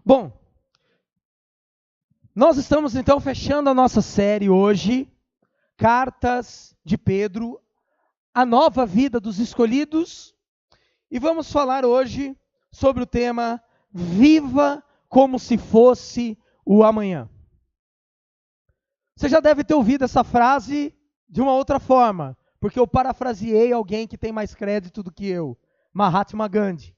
Bom, nós estamos então fechando a nossa série hoje, Cartas de Pedro, a nova vida dos escolhidos, e vamos falar hoje sobre o tema Viva como se fosse o amanhã. Você já deve ter ouvido essa frase de uma outra forma, porque eu parafraseei alguém que tem mais crédito do que eu, Mahatma Gandhi.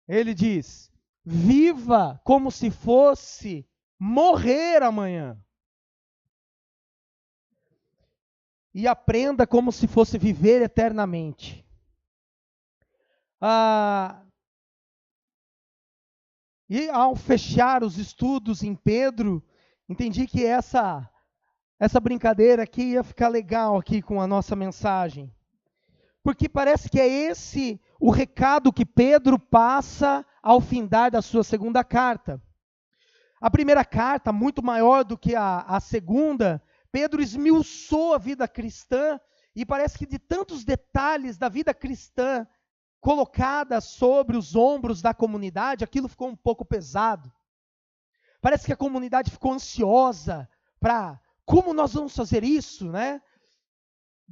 Ele diz: viva como se fosse morrer amanhã. E aprenda como se fosse viver eternamente. E ao fechar os estudos em Pedro, entendi que essa brincadeira aqui ia ficar legal aqui com a nossa mensagem. Porque parece que é esse o recado que Pedro passa ao findar da sua segunda carta. A primeira carta, muito maior do que a segunda, Pedro esmiuçou a vida cristã e parece que de tantos detalhes da vida cristã colocada sobre os ombros da comunidade, aquilo ficou um pouco pesado. Parece que a comunidade ficou ansiosa para como nós vamos fazer isso, né?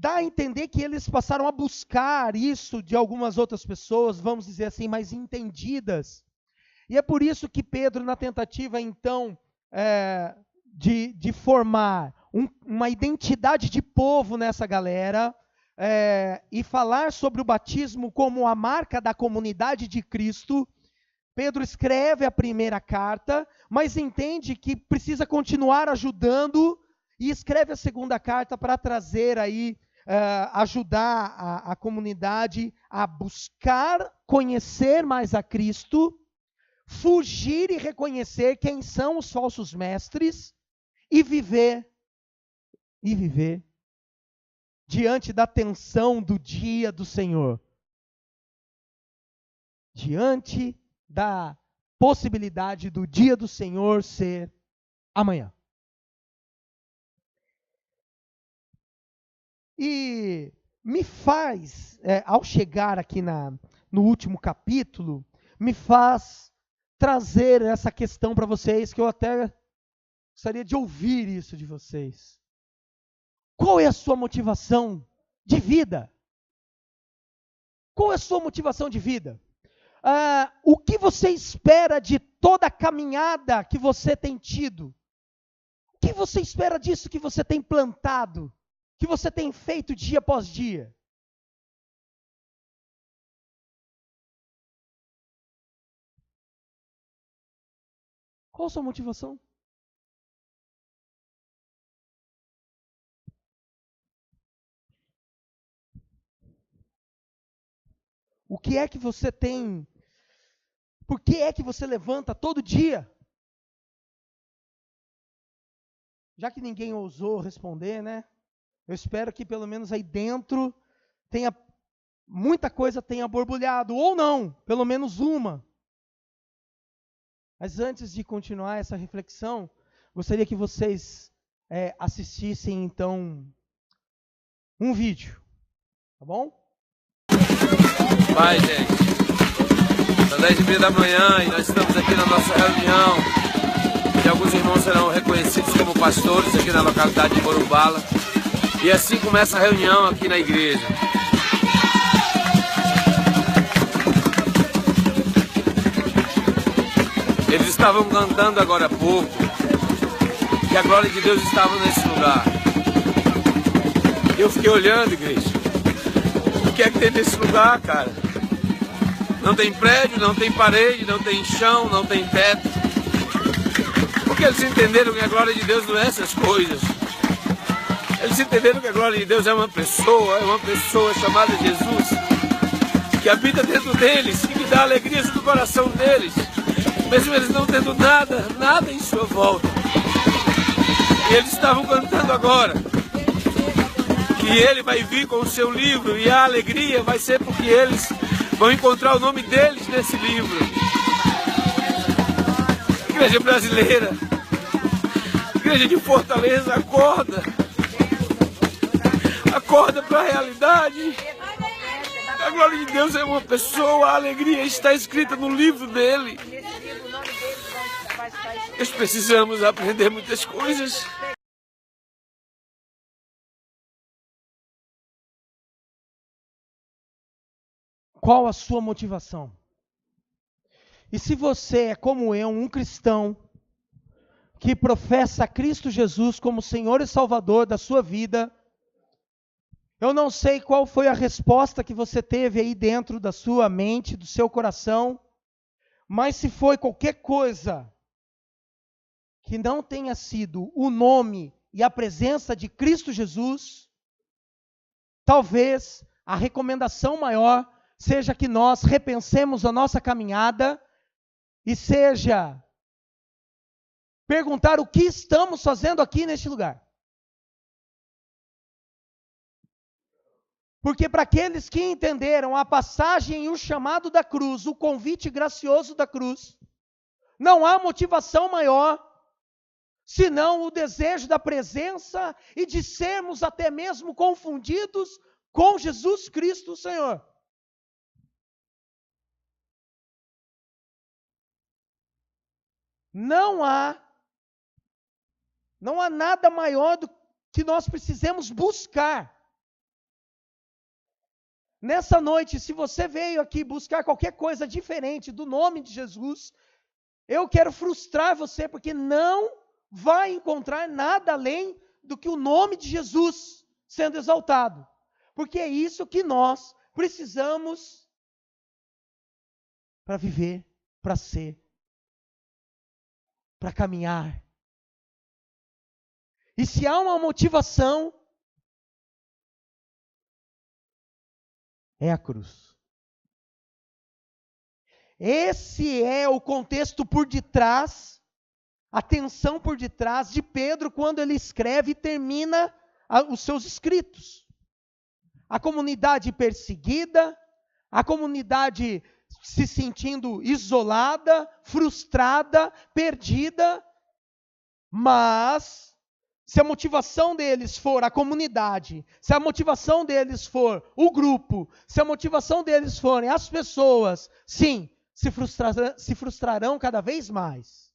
Dá a entender que eles passaram a buscar isso de algumas outras pessoas, vamos dizer assim, mais entendidas. E é por isso que Pedro, na tentativa, então, de formar uma identidade de povo nessa galera, e falar sobre o batismo como a marca da comunidade de Cristo, Pedro escreve a primeira carta, mas entende que precisa continuar ajudando, e escreve a segunda carta para trazer aí, ajudar a comunidade a buscar conhecer mais a Cristo, fugir e reconhecer quem são os falsos mestres e viver diante da tensão do dia do Senhor. Diante da possibilidade do dia do Senhor ser amanhã. E me faz, ao chegar aqui no último capítulo, me faz trazer essa questão para vocês, que eu até gostaria de ouvir isso de vocês. Qual é a sua motivação de vida? Qual é a sua motivação de vida? O que você espera de toda a caminhada que você tem tido? O que você espera disso que você tem plantado? Que você tem feito dia após dia? Qual a sua motivação? O que é que você tem? Por que é que você levanta todo dia? Já que ninguém ousou responder, né? Eu espero que pelo menos aí dentro muita coisa tenha borbulhado, ou não, pelo menos uma. Mas antes de continuar essa reflexão, gostaria que vocês assistissem então um vídeo, tá bom? Vai, gente, são 10h30 da manhã e nós estamos aqui na nossa reunião, onde alguns irmãos serão reconhecidos como pastores aqui na localidade de Morumbala. E assim começa a reunião aqui na igreja. Eles estavam cantando agora há pouco que a glória de Deus estava nesse lugar. Eu fiquei olhando, igreja. O que é que tem nesse lugar, cara? Não tem prédio, não tem parede, não tem chão, não tem teto. Porque eles entenderam que a glória de Deus não é essas coisas. Eles entenderam que a glória de Deus é uma pessoa chamada Jesus, que habita dentro deles e que dá alegrias no coração deles, mesmo eles não tendo nada em sua volta. E eles estavam cantando agora que ele vai vir com o seu livro e a alegria vai ser porque eles vão encontrar o nome deles nesse livro. Igreja brasileira, igreja de Fortaleza, acorda. Acorda para a realidade. A glória de Deus é uma pessoa, a alegria está escrita no livro dele. Nós precisamos aprender muitas coisas. Qual a sua motivação? E se você é como eu, um cristão que professa Cristo Jesus como Senhor e Salvador da sua vida, eu não sei qual foi a resposta que você teve aí dentro da sua mente, do seu coração, mas se foi qualquer coisa que não tenha sido o nome e a presença de Cristo Jesus, talvez a recomendação maior seja que nós repensemos a nossa caminhada e seja perguntar o que estamos fazendo aqui neste lugar. Porque para aqueles que entenderam a passagem e o chamado da cruz, o convite gracioso da cruz, não há motivação maior senão o desejo da presença e de sermos até mesmo confundidos com Jesus Cristo, o Senhor. Não há nada maior do que nós precisamos buscar. Nessa noite, se você veio aqui buscar qualquer coisa diferente do nome de Jesus, eu quero frustrar você, porque não vai encontrar nada além do que o nome de Jesus sendo exaltado. Porque é isso que nós precisamos para viver, para ser, para caminhar. E se há uma motivação, é a cruz. Esse é o contexto por detrás, a tensão por detrás de Pedro quando ele escreve e termina os seus escritos. A comunidade perseguida, a comunidade se sentindo isolada, frustrada, perdida, mas se a motivação deles for a comunidade, se a motivação deles for o grupo, se a motivação deles forem as pessoas, sim, se frustrarão cada vez mais.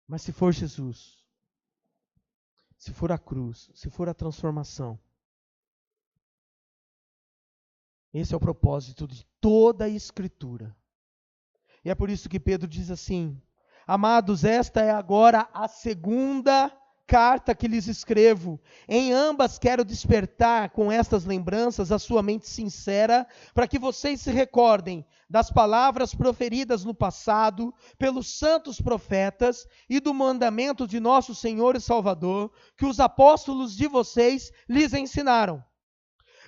Mas se for Jesus, se for a cruz, se for a transformação, esse é o propósito de toda a Escritura. E é por isso que Pedro diz assim: amados, esta é agora a segunda carta que lhes escrevo. Em ambas quero despertar com estas lembranças a sua mente sincera, para que vocês se recordem das palavras proferidas no passado pelos santos profetas e do mandamento de nosso Senhor e Salvador, que os apóstolos de vocês lhes ensinaram.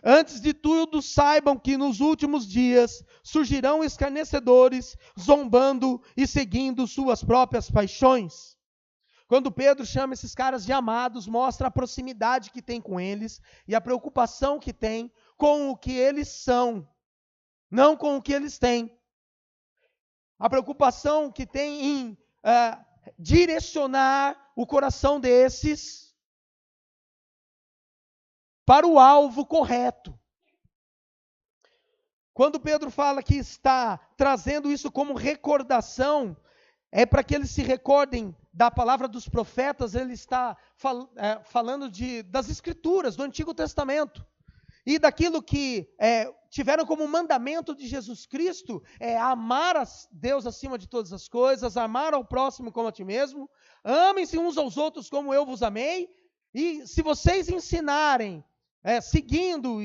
Antes de tudo, saibam que nos últimos dias surgirão escarnecedores, zombando e seguindo suas próprias paixões. Quando Pedro chama esses caras de amados, mostra a proximidade que tem com eles e a preocupação que tem com o que eles são, não com o que eles têm. A preocupação que tem em direcionar o coração desses para o alvo correto. Quando Pedro fala que está trazendo isso como recordação, é para que eles se recordem da palavra dos profetas. Ele está falando das Escrituras, do Antigo Testamento. E daquilo que tiveram como mandamento de Jesus Cristo, amar a Deus acima de todas as coisas, amar ao próximo como a ti mesmo, amem-se uns aos outros como eu vos amei, e se vocês ensinarem, seguindo,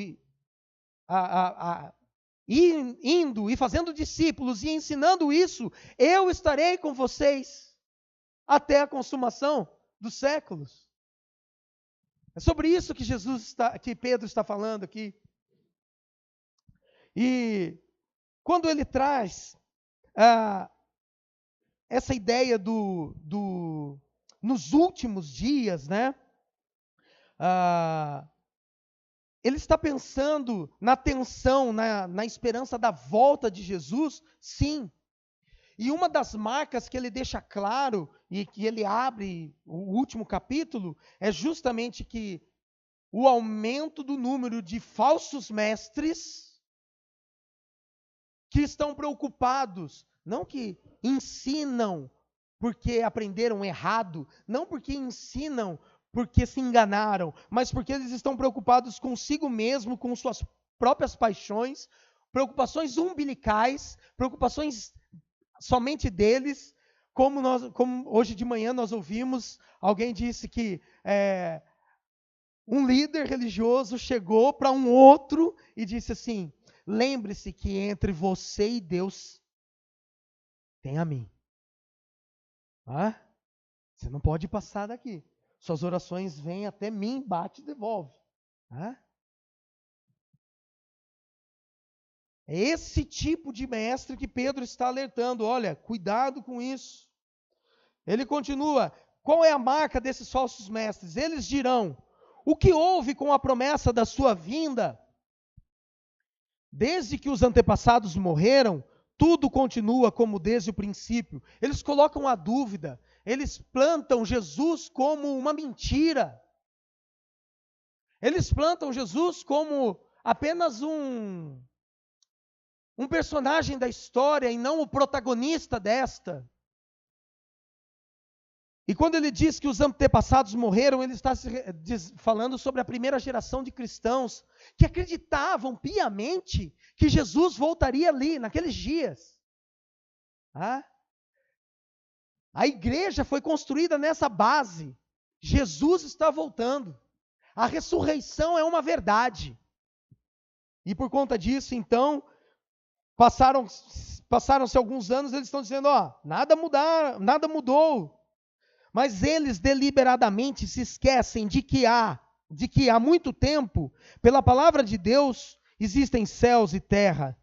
indo e fazendo discípulos e ensinando isso, eu estarei com vocês até a consumação dos séculos. É sobre isso que Pedro está falando aqui. E quando ele traz essa ideia nos últimos dias, né? Ele está pensando na tensão, na esperança da volta de Jesus? Sim. E uma das marcas que ele deixa claro, e que ele abre o último capítulo, é justamente que o aumento do número de falsos mestres que estão preocupados, não que ensinam porque aprenderam errado, não porque ensinam porque se enganaram, mas porque eles estão preocupados consigo mesmo, com suas próprias paixões, preocupações umbilicais, preocupações somente deles, como hoje de manhã nós ouvimos, alguém disse que um líder religioso chegou para um outro e disse assim: lembre-se que entre você e Deus tem a mim. Você não pode passar daqui. Suas orações vêm até mim, bate e devolve. É esse tipo de mestre que Pedro está alertando. Olha, cuidado com isso. Ele continua: qual é a marca desses falsos mestres? Eles dirão: o que houve com a promessa da sua vinda? Desde que os antepassados morreram, tudo continua como desde o princípio. Eles colocam a dúvida, eles plantam Jesus como uma mentira. Eles plantam Jesus como apenas um personagem da história e não o protagonista desta. E quando ele diz que os antepassados morreram, ele está falando sobre a primeira geração de cristãos que acreditavam piamente que Jesus voltaria ali, naqueles dias. A igreja foi construída nessa base. Jesus está voltando. A ressurreição é uma verdade. E por conta disso, então, passaram-se alguns anos, eles estão dizendo: nada mudou. Mas eles deliberadamente se esquecem de que há muito tempo, pela palavra de Deus, existem céus e terra.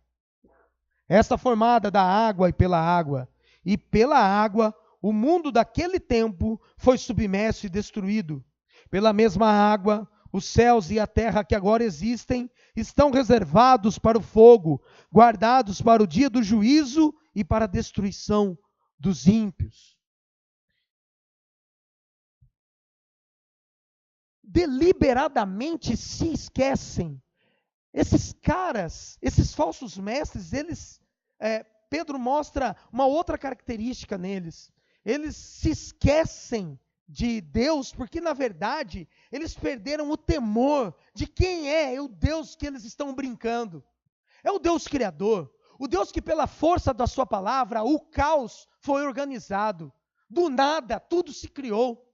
Esta formada da água e pela água. E pela água, o mundo daquele tempo foi submerso e destruído. Pela mesma água, os céus e a terra que agora existem estão reservados para o fogo, guardados para o dia do juízo e para a destruição dos ímpios. Deliberadamente se esquecem. Esses caras, esses falsos mestres, Pedro mostra uma outra característica neles. Eles se esquecem de Deus, porque na verdade eles perderam o temor de quem é o Deus que eles estão brincando. É o Deus Criador, o Deus que pela força da sua palavra, o caos foi organizado. Do nada, tudo se criou.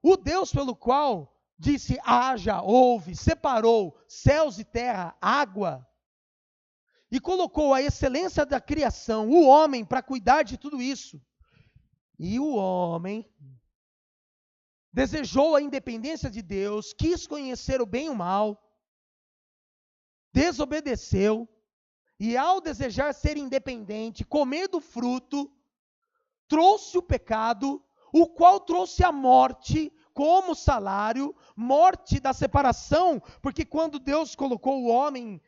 O Deus pelo qual disse: haja, houve, separou céus e terra, água, e colocou a excelência da criação, o homem, para cuidar de tudo isso. E o homem desejou a independência de Deus, quis conhecer o bem e o mal, desobedeceu, e ao desejar ser independente, comer do fruto, trouxe o pecado, o qual trouxe a morte como salário, morte da separação, porque quando Deus colocou o homem,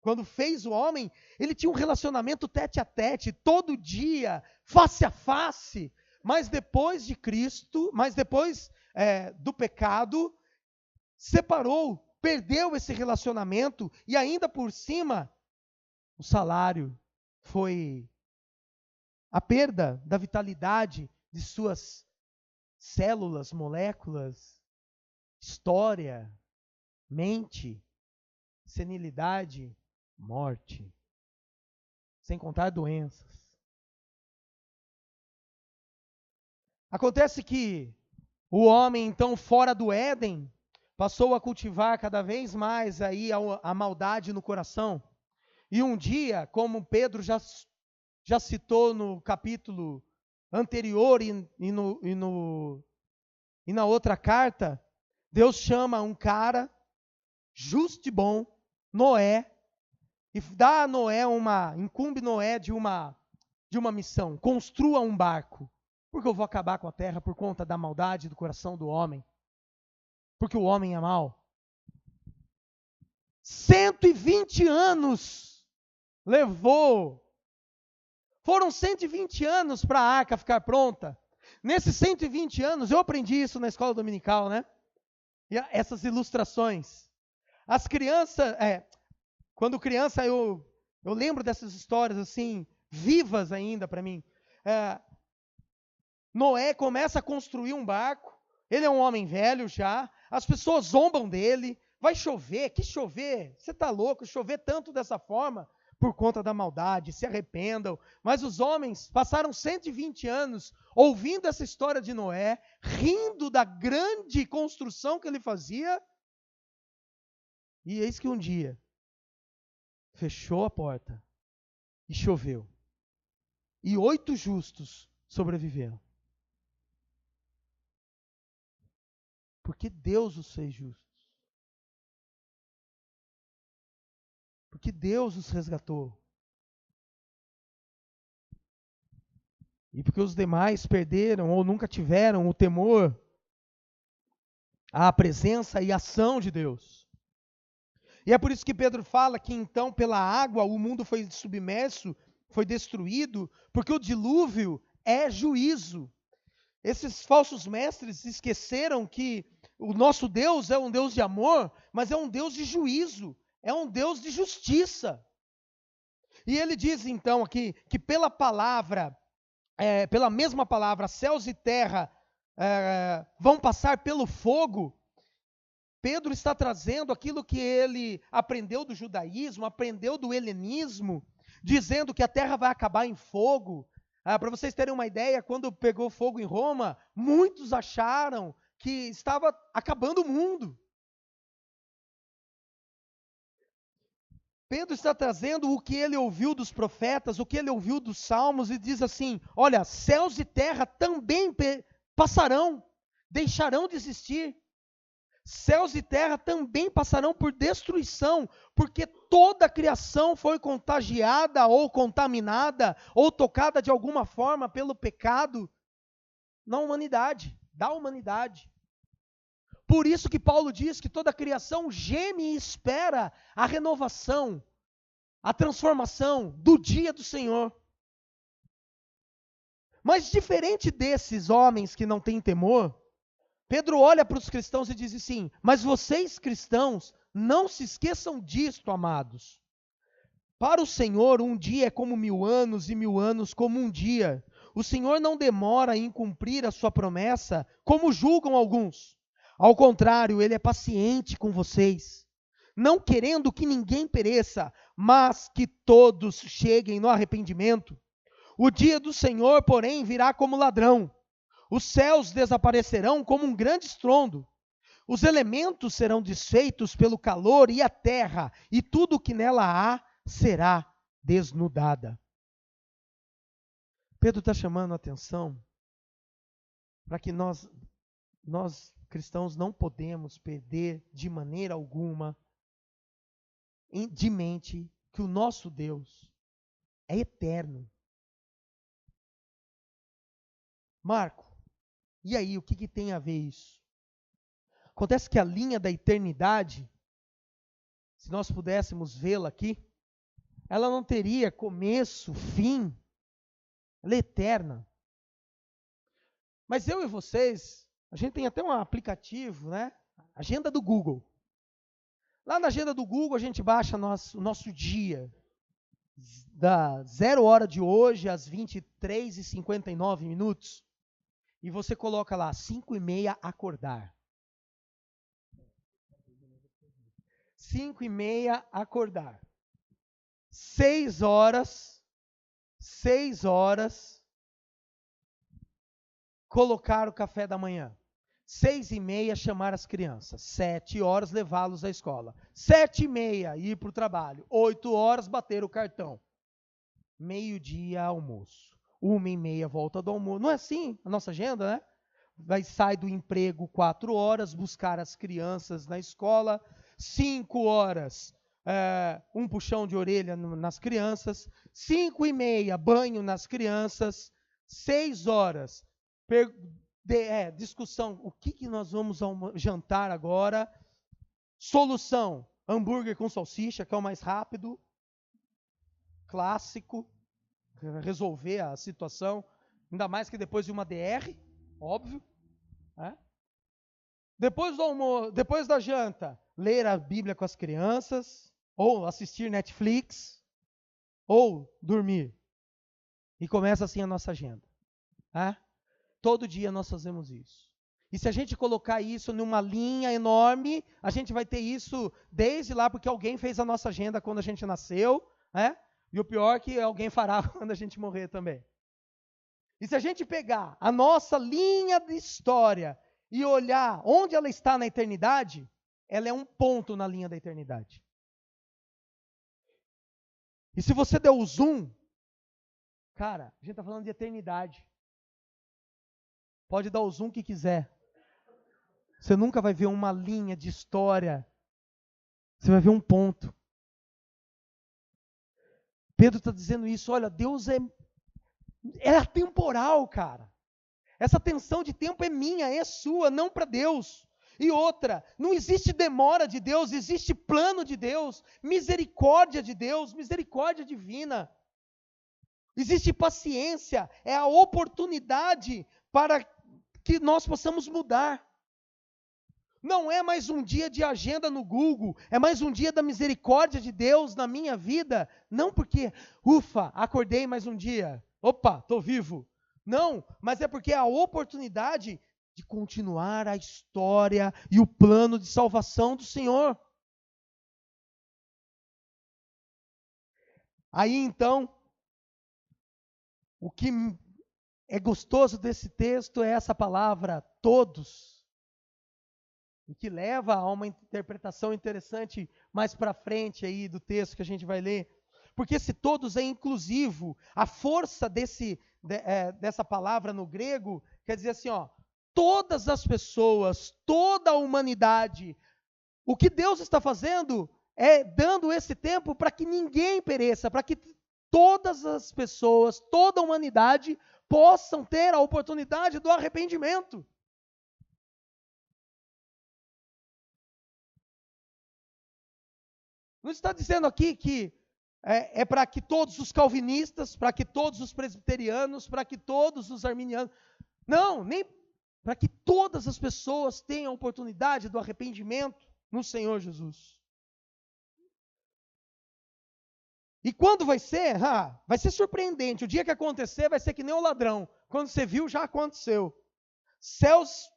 quando fez o homem, ele tinha um relacionamento tete a tete, todo dia, face a face, mas depois de Cristo, do pecado, separou, perdeu esse relacionamento, e ainda por cima, o salário foi a perda da vitalidade de suas células, moléculas, história, mente, senilidade, morte, sem contar doenças. Acontece que o homem, então, fora do Éden, passou a cultivar cada vez mais aí a maldade no coração. E um dia, como Pedro já citou no capítulo anterior e na outra carta, Deus chama um cara justo e bom, Noé, e dá a Noé incumbe Noé de uma missão: construa um barco, porque eu vou acabar com a terra por conta da maldade do coração do homem, porque o homem é mau. 120 anos levou. Foram 120 anos para a arca ficar pronta. Nesses 120 anos, eu aprendi isso na escola dominical, né? E essas ilustrações. As crianças, quando criança eu Eu lembro dessas histórias assim, vivas ainda para mim. Noé começa a construir um barco, ele é um homem velho já, as pessoas zombam dele, vai chover, que chover? Você está louco, chover tanto dessa forma? Por conta da maldade, se arrependam. Mas os homens passaram 120 anos ouvindo essa história de Noé, rindo da grande construção que ele fazia, e eis que um dia fechou a porta e choveu. E 8 justos sobreviveram. Porque Deus os fez justos. Porque Deus os resgatou. E porque os demais perderam ou nunca tiveram o temor, a presença e a ação de Deus. E é por isso que Pedro fala que então pela água o mundo foi submerso, foi destruído, porque o dilúvio é juízo. Esses falsos mestres esqueceram que o nosso Deus é um Deus de amor, mas é um Deus de juízo, é um Deus de justiça. E ele diz então aqui que pela palavra, pela mesma palavra, céus e terra vão passar pelo fogo. Pedro está trazendo aquilo que ele aprendeu do judaísmo, aprendeu do helenismo, dizendo que a terra vai acabar em fogo. Para vocês terem uma ideia, quando pegou fogo em Roma, muitos acharam que estava acabando o mundo. Pedro está trazendo o que ele ouviu dos profetas, o que ele ouviu dos salmos, e diz assim: olha, céus e terra também passarão, deixarão de existir. Céus e terra também passarão por destruição, porque toda a criação foi contagiada ou contaminada ou tocada de alguma forma pelo pecado da humanidade. Por isso que Paulo diz que toda a criação geme e espera a renovação, a transformação do dia do Senhor. Mas diferente desses homens que não têm temor, Pedro olha para os cristãos e diz assim: mas vocês cristãos, não se esqueçam disto, amados. Para o Senhor, um dia é como 1000 anos, e 1000 anos como um dia. O Senhor não demora em cumprir a sua promessa, como julgam alguns. Ao contrário, Ele é paciente com vocês, não querendo que ninguém pereça, mas que todos cheguem no arrependimento. O dia do Senhor, porém, virá como ladrão. Os céus desaparecerão como um grande estrondo. Os elementos serão desfeitos pelo calor, e a terra e tudo o que nela há será desnudada. Pedro está chamando a atenção para que nós cristãos não podemos perder de maneira alguma de mente que o nosso Deus é eterno. Marco, e aí, o que tem a ver isso? Acontece que a linha da eternidade, se nós pudéssemos vê-la aqui, ela não teria começo, fim, ela é eterna. Mas eu e vocês, a gente tem até um aplicativo, né? Agenda do Google. Lá na agenda do Google a gente baixa o nosso dia, da 0 hora de hoje às 23h59. E você coloca lá, 5h30 acordar. 5h30 acordar. 6 horas, colocar o café da manhã. 6h30 chamar as crianças. 7 horas levá-los à escola. 7h30 ir para o trabalho. 8 horas bater o cartão. 12h almoço. 1h30 volta do almoço. Não é assim a nossa agenda, né? Sai do emprego 4 horas, buscar as crianças na escola. 5 horas, um puxão de orelha nas crianças. 5h30, banho nas crianças. 6 horas, discussão. O que nós vamos jantar agora? Solução, hambúrguer com salsicha, que é o mais rápido. Clássico. Resolver a situação, ainda mais que depois de uma DR, óbvio. Depois do almoço, depois da janta, ler a Bíblia com as crianças, ou assistir Netflix. ou dormir. E começa assim a nossa agenda. Todo dia nós fazemos isso. E se a gente colocar isso numa linha enorme, a gente vai ter isso desde lá, porque alguém fez a nossa agenda quando a gente nasceu, e o pior é que alguém fará quando a gente morrer também. E se a gente pegar a nossa linha de história e olhar onde ela está na eternidade, ela é um ponto na linha da eternidade. E se você der o zoom, cara, a gente está falando de eternidade. Pode dar o zoom que quiser. Você nunca vai ver uma linha de história. Você vai ver um ponto. Pedro está dizendo isso. Olha, Deus é atemporal, cara. Essa tensão de tempo é minha, é sua, não para Deus. E outra, não existe demora de Deus, existe plano de Deus, misericórdia de Deus, misericórdia divina. Existe paciência, é a oportunidade para que nós possamos mudar. Não é mais um dia de agenda no Google, é mais um dia da misericórdia de Deus na minha vida. Não porque, ufa, acordei mais um dia, opa, estou vivo. Não, mas é porque é a oportunidade de continuar a história e o plano de salvação do Senhor. Aí então, o que é gostoso desse texto é essa palavra, todos, o que leva a uma interpretação interessante mais para frente aí do texto que a gente vai ler. Porque esse todos é inclusivo. A força dessa palavra no grego quer dizer assim, todas as pessoas, toda a humanidade. O que Deus está fazendo é dando esse tempo para que ninguém pereça, para que todas as pessoas, toda a humanidade possam ter a oportunidade do arrependimento. Não está dizendo aqui que é para que todos os calvinistas, para que todos os presbiterianos, para que todos os arminianos. Não, nem para que todas as pessoas tenham a oportunidade do arrependimento no Senhor Jesus. E quando vai ser? Vai ser surpreendente. O dia que acontecer vai ser que nem o ladrão. Quando você viu, já aconteceu. Céus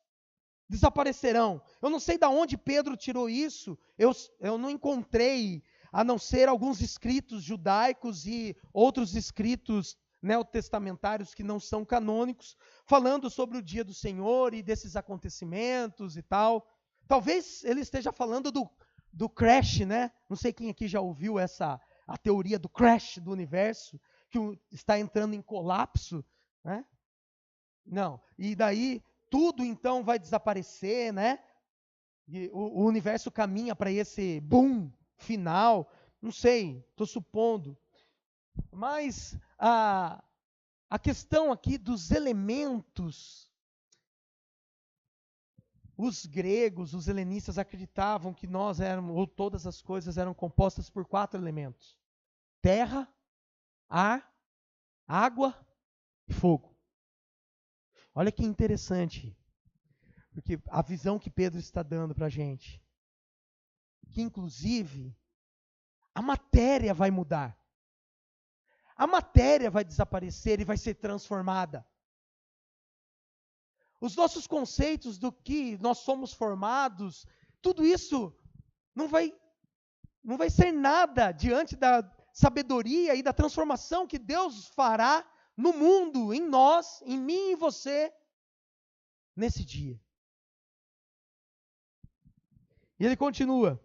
desaparecerão. Eu não sei de onde Pedro tirou isso. Eu não encontrei, a não ser alguns escritos judaicos e outros escritos neotestamentários que não são canônicos, falando sobre o dia do Senhor e desses acontecimentos e tal. Talvez ele esteja falando do crash, né? Não sei quem aqui já ouviu a teoria do crash do universo, que está entrando em colapso, né? Não. E daí tudo então vai desaparecer, né? E o universo caminha para esse boom final. Não sei, estou supondo. Mas a questão aqui dos elementos, os gregos, os helenistas acreditavam que nós éramos, ou todas as coisas eram compostas por 4 elementos: terra, ar, água e fogo. Olha que interessante, porque a visão que Pedro está dando para a gente, que inclusive a matéria vai mudar. A matéria vai desaparecer e vai ser transformada. Os nossos conceitos do que nós somos formados, tudo isso não vai ser nada diante da sabedoria e da transformação que Deus fará no mundo, em nós, em mim e em você, nesse dia. E ele continua: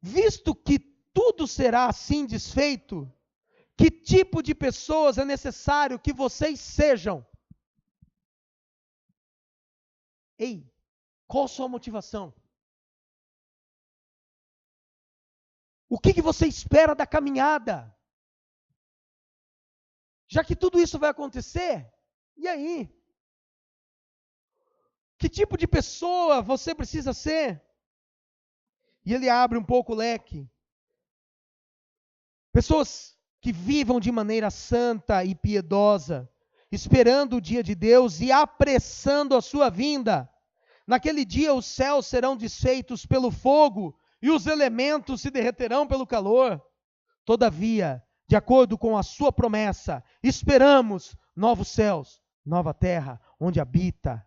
visto que tudo será assim desfeito, que tipo de pessoas é necessário que vocês sejam? Ei, qual a sua motivação? O que você espera da caminhada? Já que tudo isso vai acontecer, e aí? Que tipo de pessoa você precisa ser? E ele abre um pouco o leque. Pessoas que vivam de maneira santa e piedosa, esperando o dia de Deus e apressando a sua vinda. Naquele dia os céus serão desfeitos pelo fogo e os elementos se derreterão pelo calor. Todavia, de acordo com a sua promessa, esperamos novos céus, nova terra, onde habita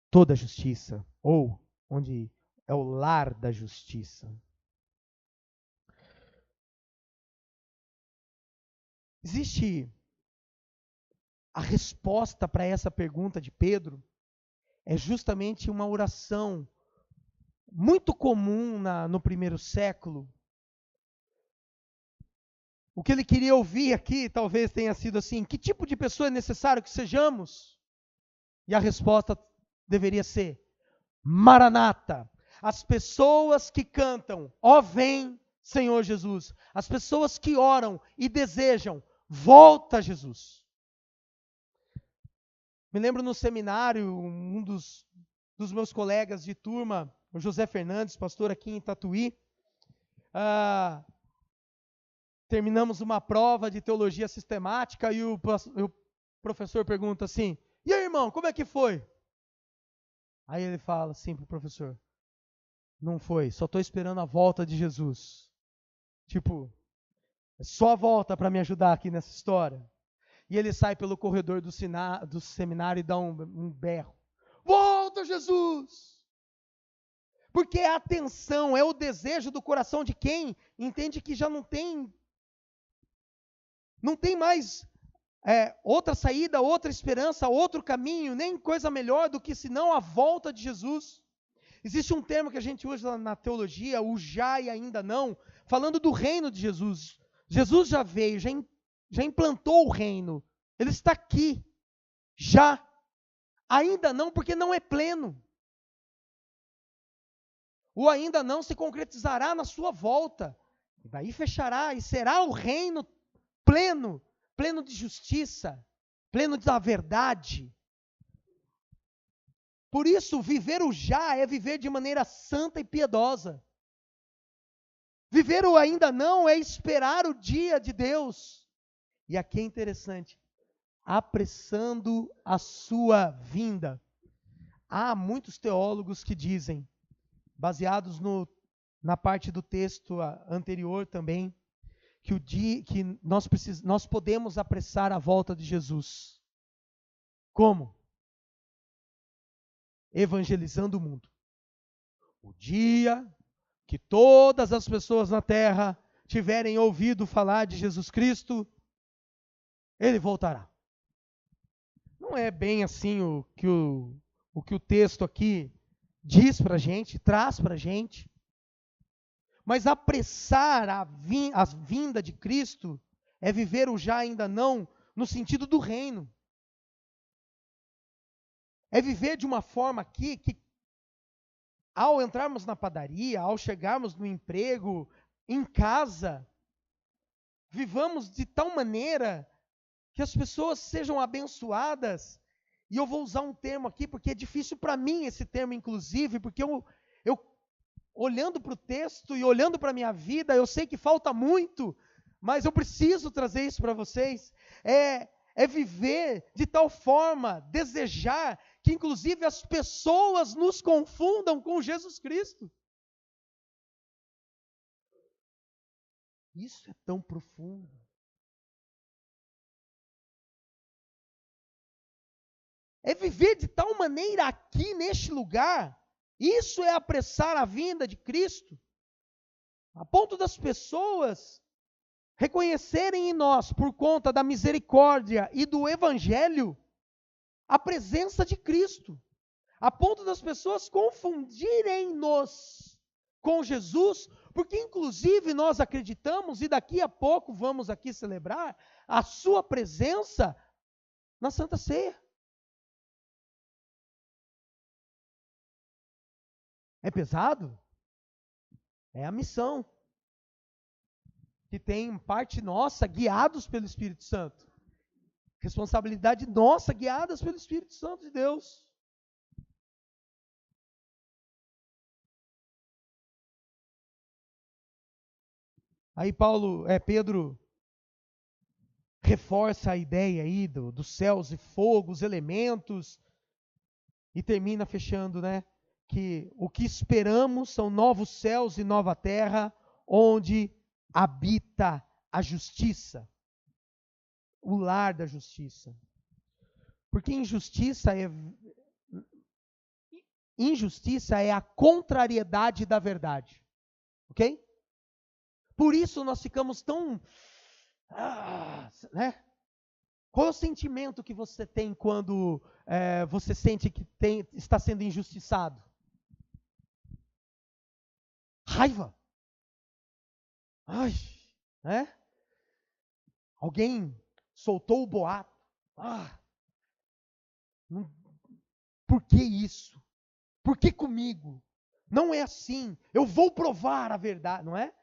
toda a justiça, ou onde é o lar da justiça. Existe a resposta para essa pergunta de Pedro, é justamente uma oração muito comum no primeiro século. O que ele queria ouvir aqui talvez tenha sido assim: que tipo de pessoa é necessário que sejamos? E a resposta deveria ser: Maranata. As pessoas que cantam, ó vem Senhor Jesus. As pessoas que oram e desejam, volta Jesus. Me lembro no seminário, um dos meus colegas de turma, o José Fernandes, pastor aqui em Tatuí, terminamos uma prova de teologia sistemática e o professor pergunta assim: e aí, irmão, como é que foi? Aí ele fala assim para o professor: não foi, só estou esperando a volta de Jesus. Tipo, é só a volta para me ajudar aqui nessa história. E ele sai pelo corredor do seminário e dá um berro: volta, Jesus! Porque é a atenção, é o desejo do coração de quem entende que já não tem mais outra saída, outra esperança, outro caminho, nem coisa melhor do que senão a volta de Jesus. Existe um termo que a gente usa na teologia, o já e ainda não, falando do reino de Jesus. Jesus já veio, já implantou o reino. Ele está aqui, já. Ainda não, porque não é pleno. O ainda não se concretizará na sua volta. Daí fechará e será o reino pleno, pleno de justiça, pleno da verdade. Por isso, viver o já é viver de maneira santa e piedosa. Viver o ainda não é esperar o dia de Deus. E aqui é interessante, apressando a sua vinda. Há muitos teólogos que dizem, baseados na parte do texto anterior também, que nós podemos apressar a volta de Jesus. Como? Evangelizando o mundo. O dia que todas as pessoas na terra tiverem ouvido falar de Jesus Cristo, Ele voltará. Não é bem assim o que o texto aqui diz para a gente, traz para a gente. Mas apressar a vinda de Cristo é viver o já ainda não no sentido do reino. É viver de uma forma aqui que ao entrarmos na padaria, ao chegarmos no emprego, em casa, vivamos de tal maneira que as pessoas sejam abençoadas. E eu vou usar um termo aqui, porque é difícil para mim esse termo, inclusive, porque eu olhando para o texto e olhando para a minha vida, eu sei que falta muito, mas eu preciso trazer isso para vocês. É viver de tal forma, desejar, que inclusive as pessoas nos confundam com Jesus Cristo. Isso é tão profundo. É viver de tal maneira aqui neste lugar. Isso é apressar a vinda de Cristo. A ponto das pessoas reconhecerem em nós, por conta da misericórdia e do Evangelho, a presença de Cristo. A ponto das pessoas confundirem-nos com Jesus, porque inclusive nós acreditamos, e daqui a pouco vamos aqui celebrar, a sua presença na Santa Ceia. É pesado? É a missão. Que tem parte nossa, guiados pelo Espírito Santo. Responsabilidade nossa, guiadas pelo Espírito Santo de Deus. Aí Pedro reforça a ideia aí dos céus e fogo, os elementos, e termina fechando, que o que esperamos são novos céus e nova terra, onde habita a justiça, o lar da justiça. Porque injustiça é a contrariedade da verdade. Ok? Por isso nós ficamos tão... né? Qual é o sentimento que você tem quando você sente que está sendo injustiçado? Raiva. Ai, né? Alguém soltou o boato. Por que isso? Por que comigo? Não é assim. Eu vou provar a verdade, não é?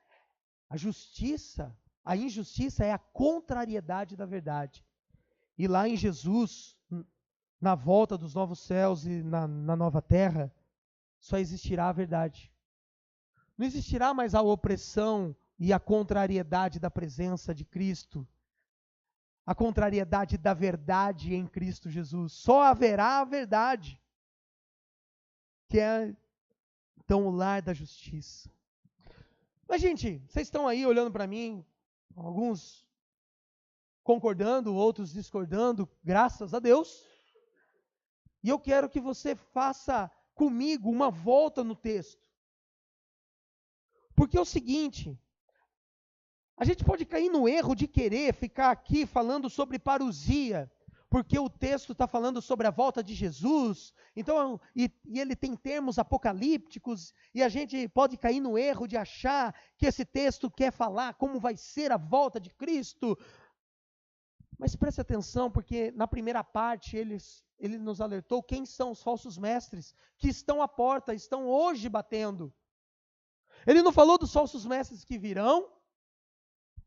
A injustiça é a contrariedade da verdade. E lá em Jesus, na volta dos novos céus e na nova terra, só existirá a verdade. Não existirá mais a opressão e a contrariedade da presença de Cristo, a contrariedade da verdade em Cristo Jesus. Só haverá a verdade, que é, então, o lar da justiça. Mas, gente, vocês estão aí olhando para mim, alguns concordando, outros discordando, graças a Deus. E eu quero que você faça comigo uma volta no texto. Porque é o seguinte, a gente pode cair no erro de querer ficar aqui falando sobre parousia, porque o texto está falando sobre a volta de Jesus, então, e ele tem termos apocalípticos, e a gente pode cair no erro de achar que esse texto quer falar como vai ser a volta de Cristo. Mas preste atenção, porque na primeira parte ele nos alertou quem são os falsos mestres que estão à porta, estão hoje batendo. Ele não falou dos falsos mestres que virão,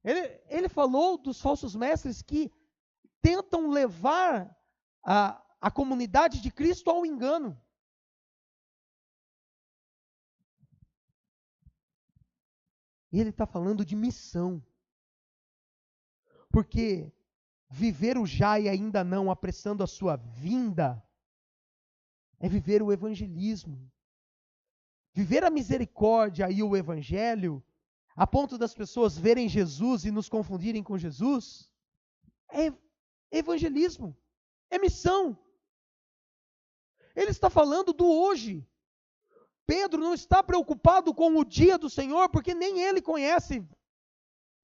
ele falou dos falsos mestres que tentam levar a comunidade de Cristo ao engano. E ele está falando de missão. Porque viver o já e ainda não, apressando a sua vinda, é viver o evangelismo. Viver a misericórdia e o evangelho, a ponto das pessoas verem Jesus e nos confundirem com Jesus, é evangelismo, é missão. Ele está falando do hoje. Pedro não está preocupado com o dia do Senhor, porque nem ele conhece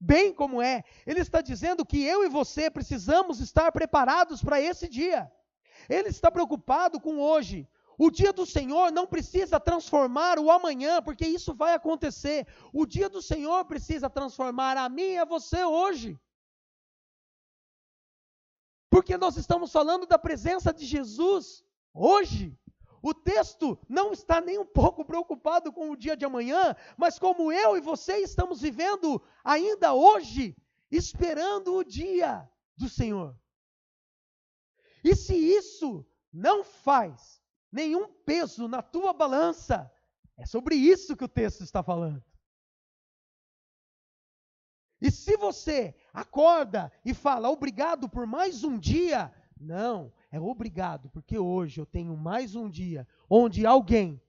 bem como é. Ele está dizendo que eu e você precisamos estar preparados para esse dia. Ele está preocupado com hoje. O dia do Senhor não precisa transformar o amanhã, porque isso vai acontecer. O dia do Senhor precisa transformar a mim e a você hoje. Porque nós estamos falando da presença de Jesus hoje. O texto não está nem um pouco preocupado com o dia de amanhã, mas como eu e você estamos vivendo ainda hoje, esperando o dia do Senhor. E se isso não faz nenhum peso na tua balança, é sobre isso que o texto está falando. E se você acorda e fala, obrigado por mais um dia, não, é obrigado, porque hoje eu tenho mais um dia, onde alguém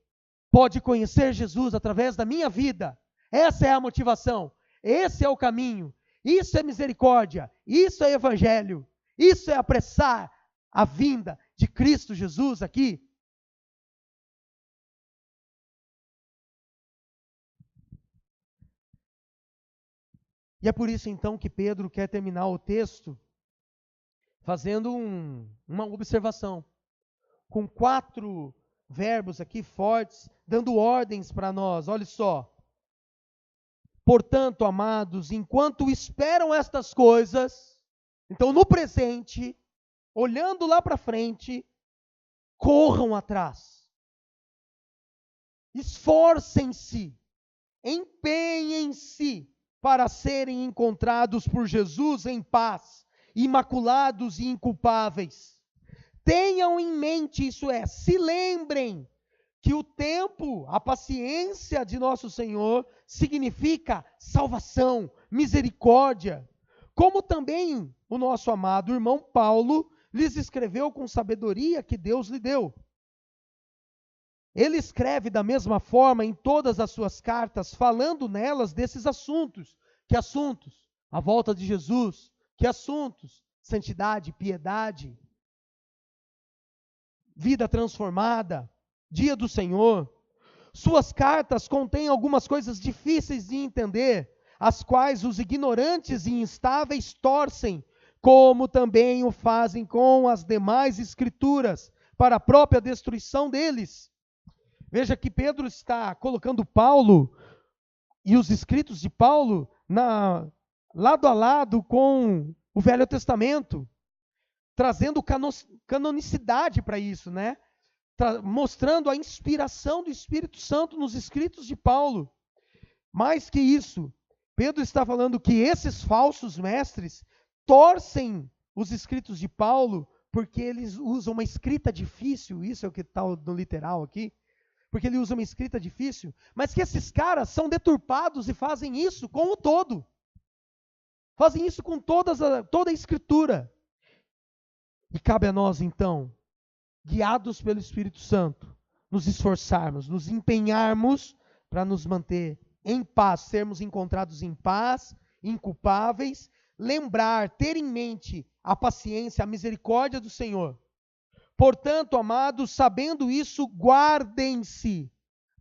pode conhecer Jesus através da minha vida. Essa é a motivação, esse é o caminho, isso é misericórdia, isso é evangelho, isso é apressar a vinda de Cristo Jesus aqui. E é por isso então que Pedro quer terminar o texto fazendo uma observação, com 4 verbos aqui fortes, dando ordens para nós. Olha só. Portanto, amados, enquanto esperam estas coisas, então no presente, olhando lá para frente, corram atrás. Esforcem-se, empenhem-se para serem encontrados por Jesus em paz, imaculados e inculpáveis. Tenham em mente, isso é, se lembrem que o tempo, a paciência de nosso Senhor significa salvação, misericórdia, como também o nosso amado irmão Paulo lhes escreveu com sabedoria que Deus lhe deu. Ele escreve da mesma forma em todas as suas cartas, falando nelas desses assuntos. Que assuntos? A volta de Jesus, que assuntos? Santidade, piedade, vida transformada, dia do Senhor. Suas cartas contêm algumas coisas difíceis de entender, as quais os ignorantes e instáveis torcem, como também o fazem com as demais escrituras, para a própria destruição deles. Veja que Pedro está colocando Paulo e os escritos de Paulo lado a lado com o Velho Testamento, trazendo canonicidade para isso, né? Mostrando a inspiração do Espírito Santo nos escritos de Paulo. Mais que isso, Pedro está falando que esses falsos mestres torcem os escritos de Paulo porque eles usam uma escrita difícil, isso é o que está no literal aqui, porque ele usa uma escrita difícil, mas que esses caras são deturpados e fazem isso com o todo. Fazem isso com toda a escritura. E cabe a nós, então, guiados pelo Espírito Santo, nos esforçarmos, nos empenharmos para nos manter em paz, sermos encontrados em paz, inculpáveis, lembrar, ter em mente a paciência, a misericórdia do Senhor. Portanto, amados, sabendo isso, guardem-se,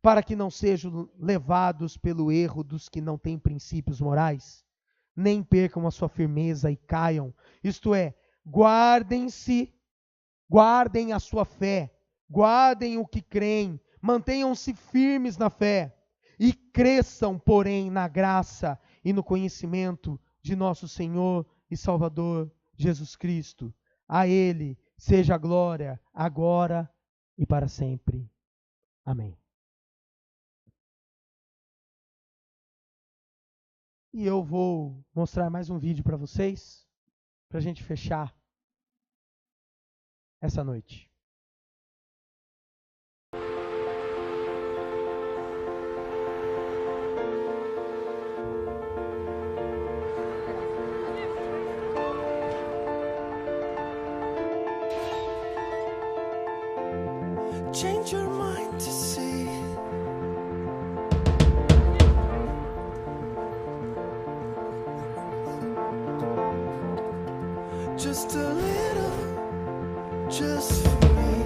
para que não sejam levados pelo erro dos que não têm princípios morais, nem percam a sua firmeza e caiam. Isto é, guardem-se, guardem a sua fé, guardem o que creem, mantenham-se firmes na fé e cresçam, porém, na graça e no conhecimento de nosso Senhor e Salvador Jesus Cristo. A Ele seja a glória, agora e para sempre. Amém. E eu vou mostrar mais um vídeo para vocês, para a gente fechar essa noite. Change your mind to see just a little, just for me,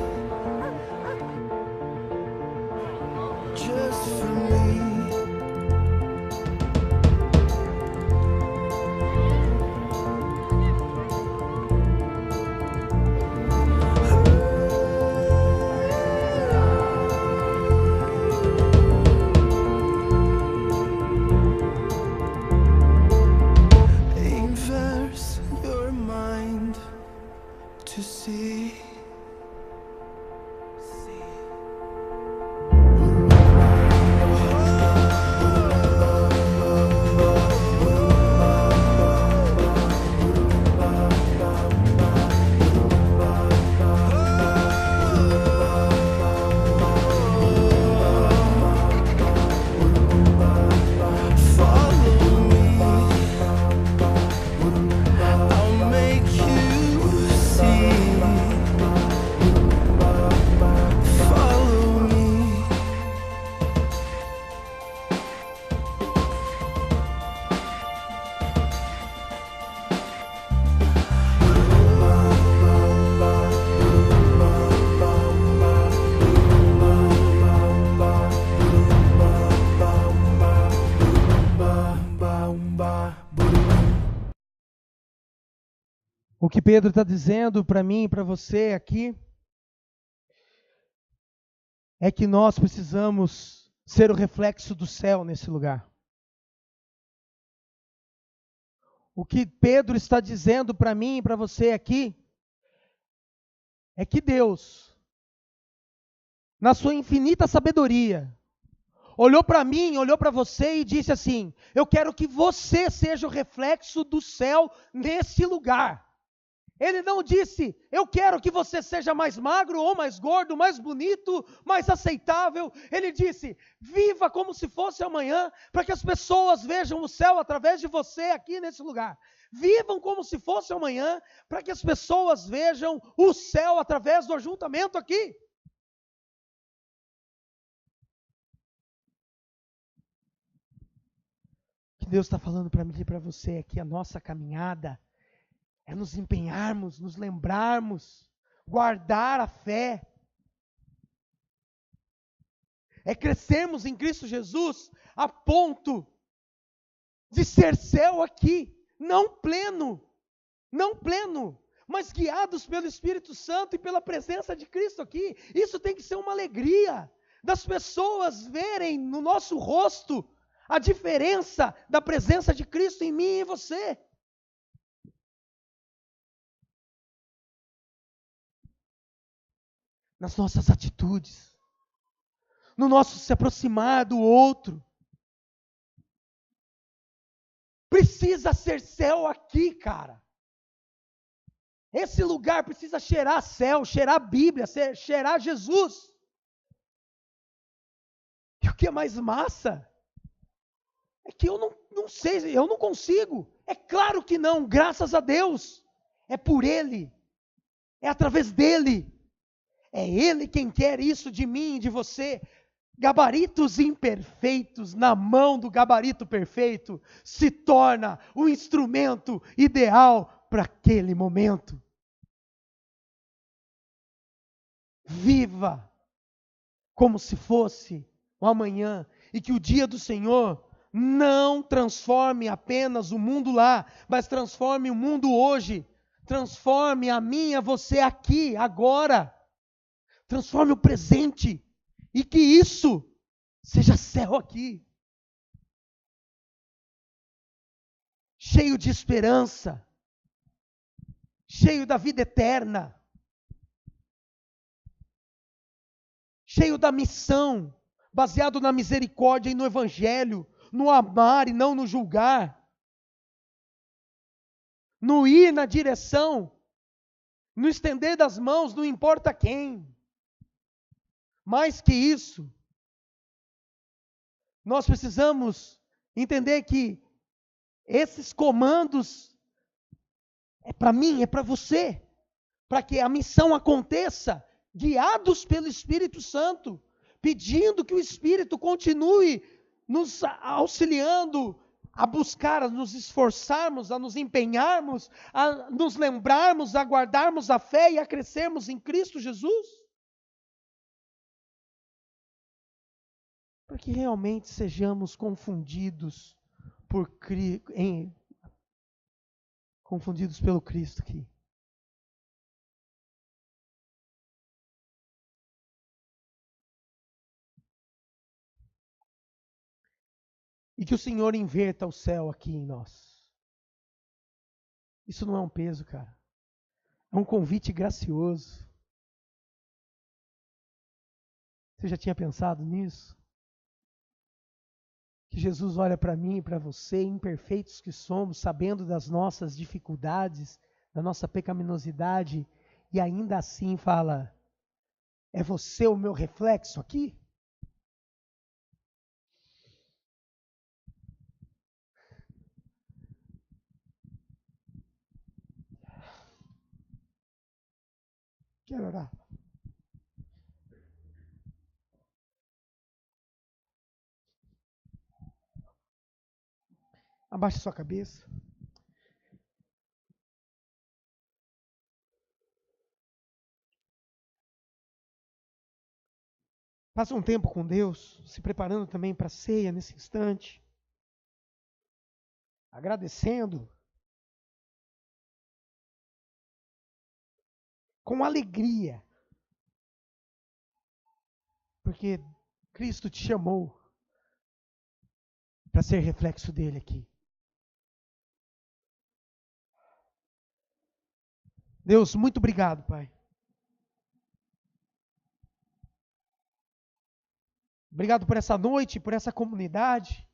just for me. Inverse your mind to see. Follow me, I'll make you see. Follow me. O que Pedro está dizendo para mim e para você aqui é que nós precisamos ser o reflexo do céu nesse lugar. O que Pedro está dizendo para mim e para você aqui é que Deus, na sua infinita sabedoria, olhou para mim, olhou para você e disse assim: eu quero que você seja o reflexo do céu nesse lugar. Ele não disse, eu quero que você seja mais magro ou mais gordo, mais bonito, mais aceitável. Ele disse, viva como se fosse amanhã, para que as pessoas vejam o céu através de você aqui nesse lugar. Vivam como se fosse amanhã, para que as pessoas vejam o céu através do ajuntamento aqui. Deus está falando para mim e para você é que a nossa caminhada é nos empenharmos, nos lembrarmos, guardar a fé. É crescermos em Cristo Jesus a ponto de ser céu aqui, não pleno, mas guiados pelo Espírito Santo e pela presença de Cristo aqui. Isso tem que ser uma alegria das pessoas verem no nosso rosto a diferença da presença de Cristo em mim e em você. Nas nossas atitudes, no nosso se aproximar do outro. Precisa ser céu aqui, cara. Esse lugar precisa cheirar céu, cheirar Bíblia, cheirar Jesus. E o que é mais massa é que eu não sei, eu não consigo. É claro que não, graças a Deus. É por Ele, é através dEle. É Ele quem quer isso de mim e de você. Gabaritos imperfeitos na mão do gabarito perfeito se torna o instrumento ideal para aquele momento. Viva como se fosse o amanhã e que o dia do Senhor não transforme apenas o mundo lá, mas transforme o mundo hoje. Transforme a mim e a você aqui, agora. Transforme o presente. E que isso seja céu aqui. Cheio de esperança. Cheio da vida eterna. Cheio da missão. Baseado na misericórdia e no evangelho. No amar e não no julgar. No ir na direção. No estender das mãos, não importa quem. Mais que isso, nós precisamos entender que esses comandos é para mim, é para você, para que a missão aconteça, guiados pelo Espírito Santo, pedindo que o Espírito continue nos auxiliando a buscar, a nos esforçarmos, a nos empenharmos, a nos lembrarmos, a guardarmos a fé e a crescermos em Cristo Jesus. Para que realmente sejamos confundidos confundidos pelo Cristo aqui. E que o Senhor inverta o céu aqui em nós. Isso não é um peso, cara. É um convite gracioso. Você já tinha pensado nisso? Que Jesus olha para mim e para você, imperfeitos que somos, sabendo das nossas dificuldades, da nossa pecaminosidade, e ainda assim fala: é você o meu reflexo aqui? Quero orar. Abaixe sua cabeça. Passa um tempo com Deus, se preparando também para a ceia nesse instante. Agradecendo. Com alegria. Porque Cristo te chamou para ser reflexo dele aqui. Deus, muito obrigado, Pai. Obrigado por essa noite, por essa comunidade.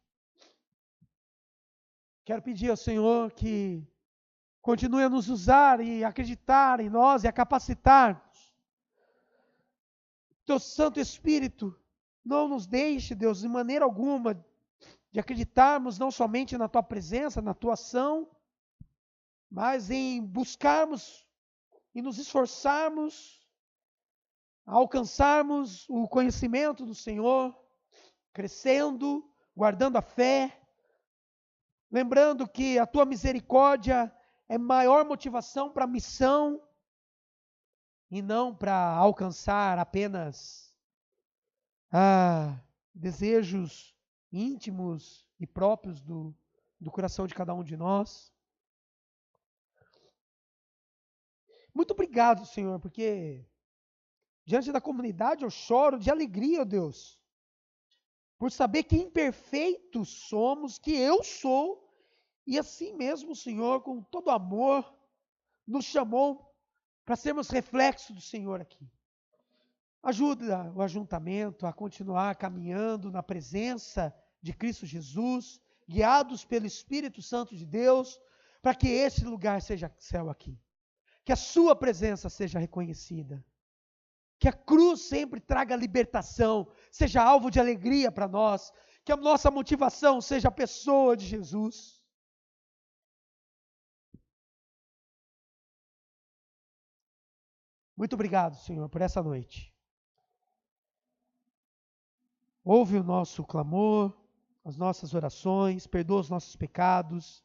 Quero pedir ao Senhor que continue a nos usar e acreditar em nós e a capacitar-nos. Teu Santo Espírito não nos deixe, Deus, de maneira alguma, de acreditarmos não somente na Tua presença, na Tua ação, mas em buscarmos e nos esforçarmos a alcançarmos o conhecimento do Senhor, crescendo, guardando a fé, lembrando que a tua misericórdia é maior motivação para a missão e não para alcançar apenas desejos íntimos e próprios do coração de cada um de nós. Muito obrigado, Senhor, porque diante da comunidade eu choro de alegria, ó Deus, por saber que imperfeitos somos, que eu sou, e assim mesmo o Senhor, com todo amor, nos chamou para sermos reflexos do Senhor aqui. Ajuda o ajuntamento a continuar caminhando na presença de Cristo Jesus, guiados pelo Espírito Santo de Deus, para que esse lugar seja céu aqui. Que a sua presença seja reconhecida. Que a cruz sempre traga libertação, seja alvo de alegria para nós. Que a nossa motivação seja a pessoa de Jesus. Muito obrigado, Senhor, por essa noite. Ouve o nosso clamor, as nossas orações, perdoa os nossos pecados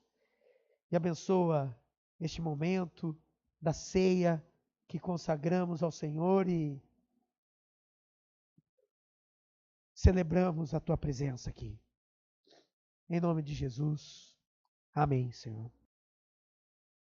e abençoa este momento da ceia que consagramos ao Senhor e celebramos a tua presença aqui. Em nome de Jesus. Amém, Senhor.